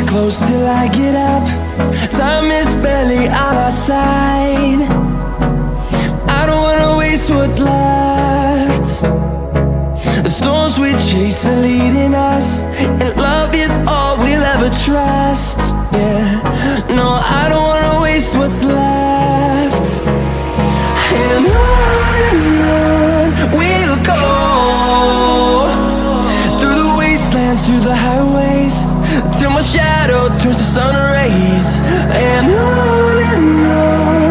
close till I get up. Time is barely on our side. I don't wanna waste what's left. The storms we chase are leading us, and love is all we'll ever trust. Yeah, no, I don't wanna waste what's left. And on we'll go, through the wastelands, through the highways, till my shadow turns to sun rays. And on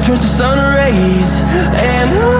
turns to sun rays, and